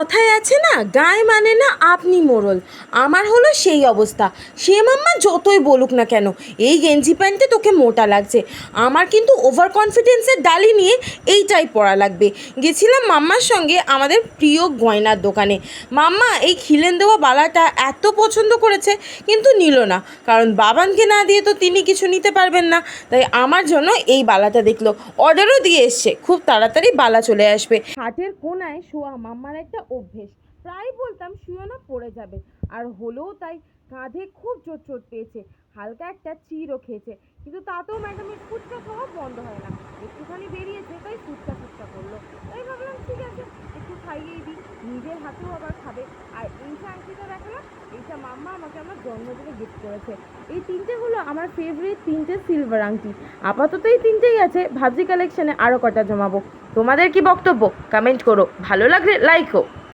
কথায় আছে না, গায়ে মানে না আপনি মোড়ল। আমার হলো সেই অবস্থা। সে মাম্মা যতই বলুক না কেন, এই গেঞ্জি প্যান্টে তোকে মোটা লাগছে। আমার কিন্তু ওভার কনফিডেন্সের ডালি নিয়ে এইটাই পরা লাগবে। গেছিলাম মাম্মার সঙ্গে আমাদের প্রিয় গয়নার দোকানে। মাম্মা এই খিলেন দেওয়া বালাটা এত পছন্দ করেছে, কিন্তু নিল না, কারণ বাবানকে না দিয়ে তো তিনি কিছু নিতে পারবেন না। তাই আমার জন্য এই বালাটা দেখলো, অর্ডারও দিয়ে এসছে, খুব তাড়াতাড়ি বালা চলে আসবে। খাটের কোনায় শোয়া মাম্মার একটা অভ্যেস, প্রায় বলতাম শুয়েও না পড়ে যাবে, আর হলেও তাই। কাঁধে খুব চোট পেয়েছে, হালকা একটা চিরও খেয়েছে, কিন্তু তাতেও ম্যাডামের ফুচকা খাওয়া বন্ধ হয় না। একটুখানি বেরিয়েছে তাই ফুচকা ফুচকা করলো, তাই ভাবলাম ঠিক আছে একটু খাইয়েই দিই, নিজের হাতেও আবার খাবে। আর এই যে আংটিটা দেখালাম, এইটা মাম্মা আমাকে আমার জন্মদিনে গিফট করেছে। এই তিনটে হলো আমার ফেভারিট তিনটে সিলভার আংটি। আপাতত এই তিনটেই আছে, ভাবছি কালেকশানে আরও কটা জমাবো। তোমাদের কি বক্তব্য? কমেন্ট করো, ভালো লাগলে লাইকও।